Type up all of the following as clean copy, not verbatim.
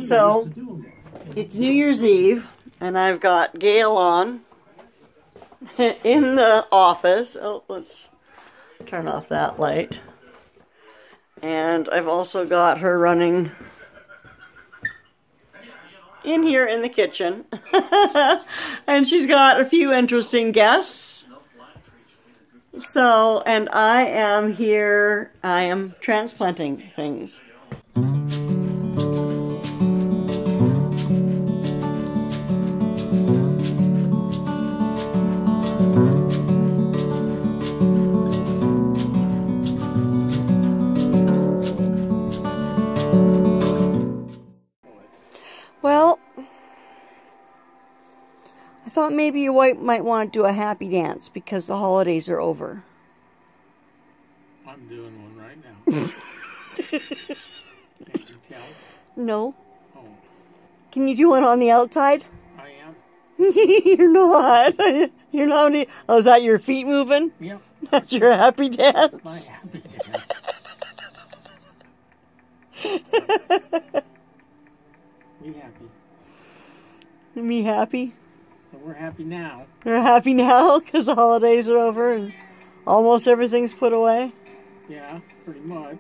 So, it's New Year's Eve, and I've got Gail on in the office. Oh, let's turn off that light. And I've also got her running in here in the kitchen. And she's got a few interesting guests. So, and I am here, I am transplanting things. Well, I thought maybe you might want to do a happy dance because the holidays are over. I'm doing one right now. Can you tell? No. Oh. Can you do one on the outside? I am. You're not. You're not. Oh, is that your feet moving? Yep. That's your happy dance? That's my happy dance. Be happy. Me happy? So we're happy now. We're happy now because the holidays are over and almost everything's put away? Yeah, pretty much.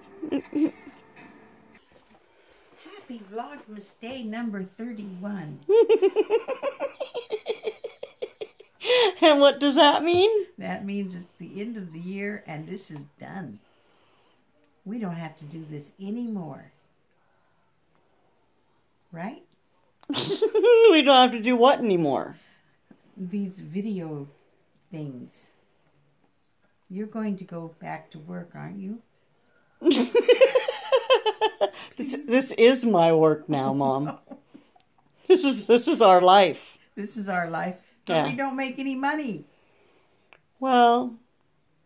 Happy Vlogmas Day number 31. And what does that mean? That means it's the end of the year and this is done. We don't have to do this anymore. Right? We don't have to do what anymore? These video things. You're going to go back to work, aren't you? This is my work now, Mom. This is our life. This is our life. But Yeah. we don't make any money. Well,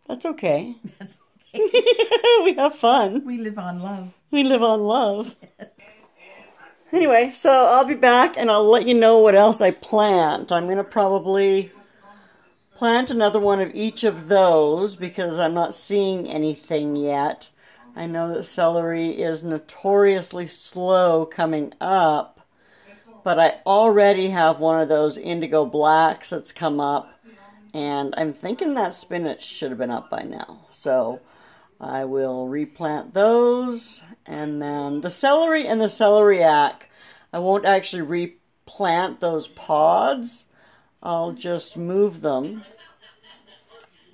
that's okay. That's okay. We have fun. We live on love. We live on love. Anyway, so I'll be back and I'll let you know what else I plant. I'm going to probably plant another one of each of those because I'm not seeing anything yet. I know that celery is notoriously slow coming up, but I already have one of those indigo blacks that's come up, and I'm thinking that spinach should have been up by now. So I will replant those, and then the celery and the celeriac, I won't actually replant those pods. I'll just move them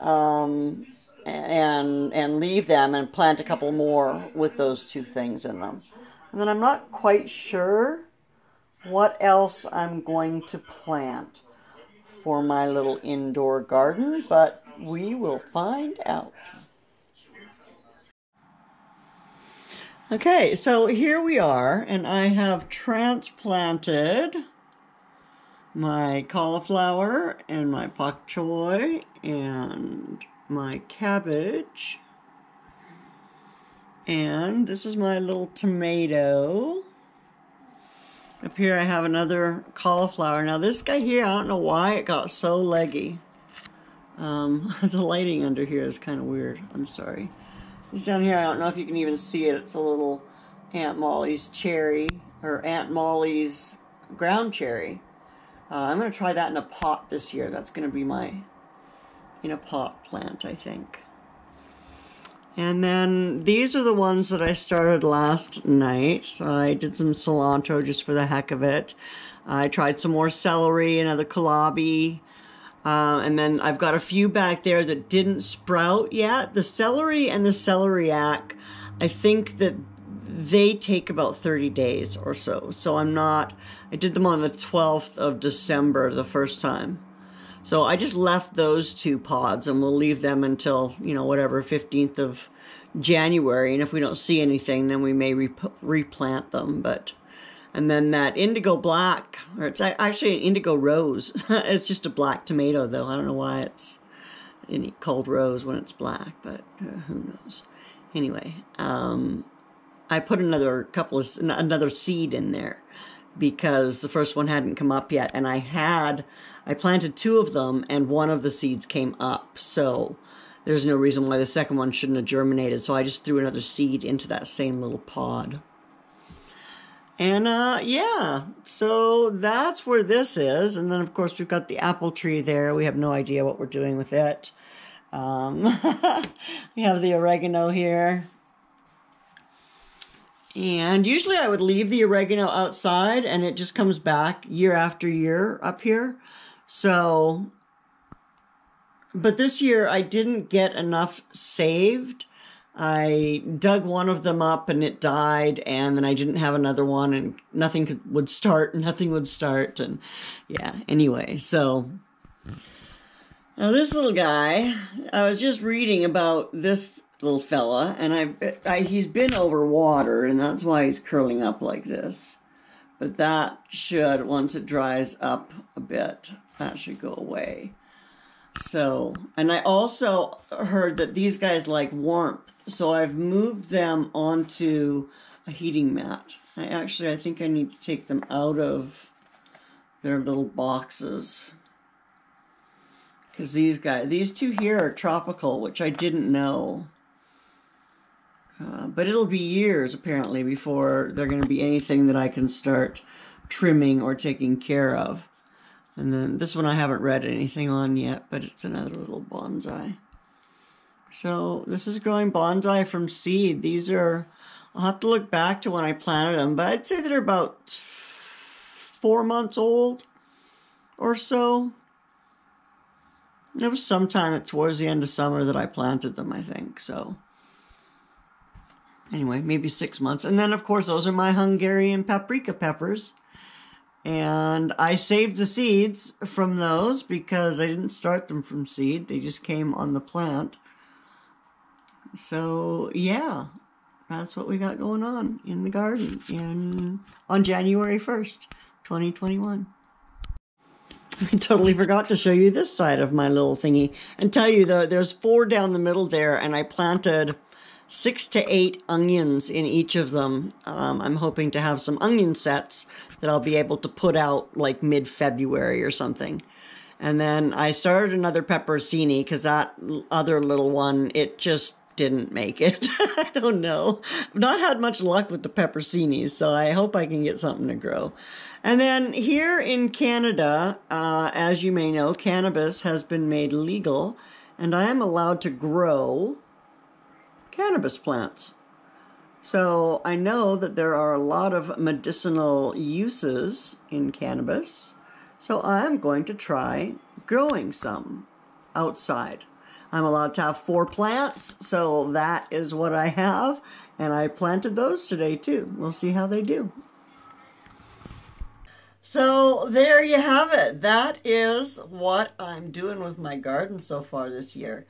and leave them and plant a couple more with those two things in them. And then I'm not quite sure what else I'm going to plant for my little indoor garden, but we will find out. Okay, so here we are, and I have transplanted my cauliflower and my pak choy and my cabbage. And this is my little tomato. Up here I have another cauliflower. Now this guy here, I don't know why it got so leggy. The lighting under here is kind of weird. I'm sorry. This down here, I don't know if you can even see it. It's a little Aunt Molly's cherry, or Aunt Molly's ground cherry. I'm going to try that in a pot this year. That's going to be my in a pot plant, I think. And then these are the ones that I started last night. So I did some cilantro just for the heck of it. I tried some more celery, another kohlrabi. And then I've got a few back there that didn't sprout yet. The celery and the celeriac, I think that they take about 30 days or so. So I did them on the 12th of December the first time. So I just left those two pods and we'll leave them until, whatever, 15th of January. And if we don't see anything, then we may replant them. And then that indigo black, or it's actually an indigo rose. It's just a black tomato, though. I don't know why it's called rose when it's black, but who knows. Anyway, I put another seed in there because the first one hadn't come up yet, and I planted two of them, and one of the seeds came up. So there's no reason why the second one shouldn't have germinated. So I just threw another seed into that same little pod. And yeah, so that's where this is. And then, of course, we've got the apple tree there. We have no idea what we're doing with it. We have the oregano here. And usually I would leave the oregano outside and it just comes back year after year up here. So, but this year I didn't get enough saved. I dug one of them up and it died, and then I didn't have another one, and nothing would start, and yeah, anyway, so now this little guy, I was just reading about this little fella, and he's been over water, and that's why he's curling up like this. But that should, once it dries up a bit, that should go away. So, and I also heard that these guys like warmth, so I've moved them onto a heating mat. I think I need to take them out of their little boxes. Because these two here are tropical, which I didn't know. But it'll be years, apparently, before they're going to be anything that I can start trimming or taking care of. And then this one I haven't read anything on yet, but it's another little bonsai. So this is growing bonsai from seed. These are, I'll have to look back to when I planted them, but I'd say they're about 4 months old or so. There was sometime towards the end of summer that I planted them, I think, so. Anyway, maybe 6 months. And then, of course, those are my Hungarian paprika peppers. And I saved the seeds from those because I didn't start them from seed. They just came on the plant. So, yeah, that's what we got going on in the garden on January 1st, 2021. I totally forgot to show you this side of my little thingy and tell you there's 4 down the middle there, and I planted 6 to 8 onions in each of them. I'm hoping to have some onion sets that I'll be able to put out like mid-February or something. And then I started another pepperoncini because that other little one, it just didn't make it. I don't know. I've not had much luck with the pepperoncinis, so I hope I can get something to grow. And then here in Canada, as you may know, cannabis has been made legal, and I am allowed to grow cannabis plants. So I know that there are a lot of medicinal uses in cannabis, so I'm going to try growing some outside. I'm allowed to have 4 plants, so that is what I have, and I planted those today too. We'll see how they do. So there you have it. That is what I'm doing with my garden so far this year.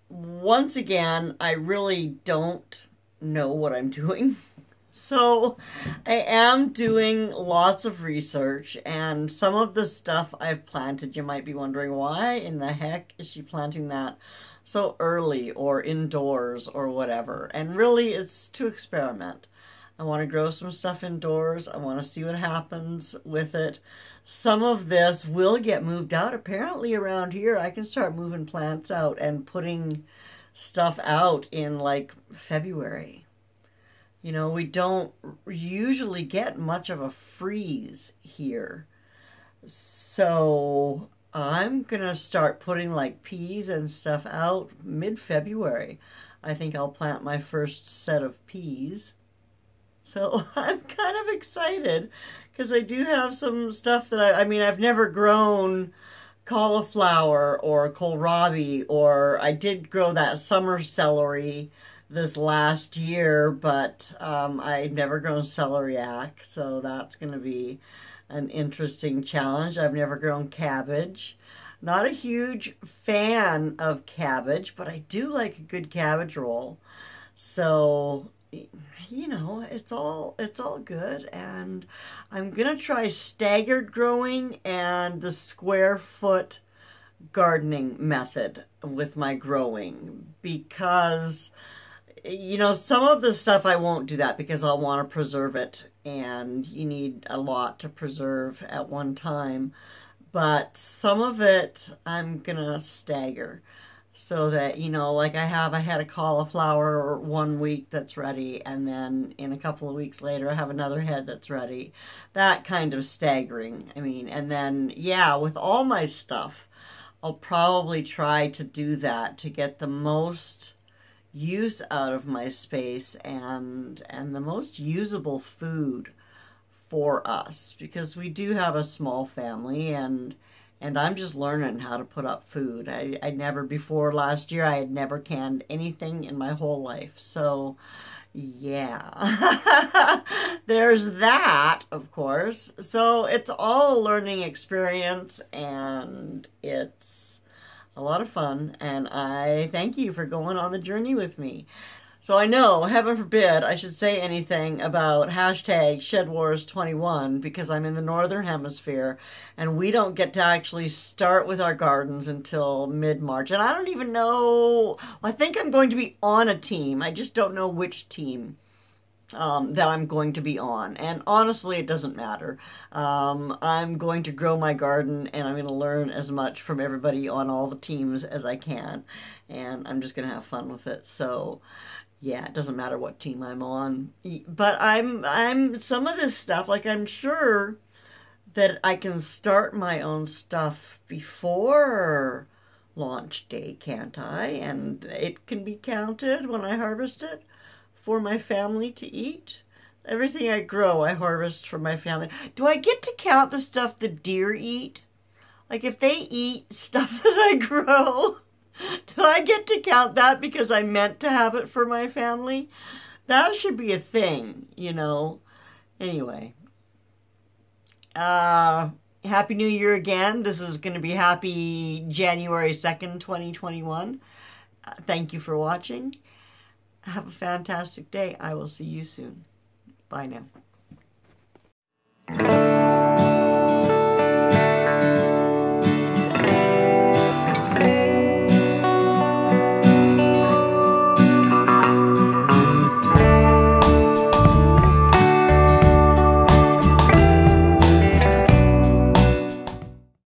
Once again, I really don't know what I'm doing. So I am doing lots of research, and some of the stuff I've planted, you might be wondering, why in the heck is she planting that so early or indoors or whatever? And really, it's to experiment. I want to grow some stuff indoors. I want to see what happens with it. Some of this will get moved out. Apparently around here, I can start moving plants out and putting stuff out in like February. You know, we don't usually get much of a freeze here. So I'm going to start putting like peas and stuff out mid-February. I think I'll plant my first set of peas. So I'm kind of excited because I do have some stuff that I mean, I've never grown cauliflower or kohlrabi, or I did grow that summer celery this last year, but I've never grown celeriac, so that's going to be an interesting challenge. I've never grown cabbage. Not a huge fan of cabbage, but I do like a good cabbage roll. So, you know, it's all good, and I'm going to try staggered growing and the square foot gardening method with my growing, because you know, some of the stuff I won't do that because I'll want to preserve it, and you need a lot to preserve at one time. But some of it I'm gonna stagger. so that, you know, like I had a cauliflower 1 week that's ready, and then in a couple of weeks later I have another head that's ready. That kind of staggering. I mean, and then, yeah, with all my stuff, I'll probably try to do that to get the most use out of my space and the most usable food for us, because we do have a small family, and I'm just learning how to put up food. I never, before last year, I had never canned anything in my whole life. So, yeah. There's that, of course. So it's all a learning experience, and it's a lot of fun. And I thank you for going on the journey with me. So I know, heaven forbid, I should say anything about hashtag ShedWars21 because I'm in the Northern Hemisphere and we don't get to actually start with our gardens until mid-March. And I don't even know, I think I'm going to be on a team. I just don't know which team that I'm going to be on. And honestly, it doesn't matter. I'm going to grow my garden and I'm going to learn as much from everybody on all the teams as I can. And I'm just going to have fun with it. So yeah, it doesn't matter what team I'm on. But I'm some of this stuff, like I'm sure that I can start my own stuff before launch day, can't I? And it can be counted when I harvest it for my family to eat. Everything I grow, I harvest for my family. Do I get to count the stuff the deer eat? Like if they eat stuff that I grow, do I get to count that because I meant to have it for my family? That should be a thing, you know. Anyway. Happy New Year again. This is going to be happy January 2nd, 2021. Thank you for watching. Have a fantastic day. I will see you soon. Bye now.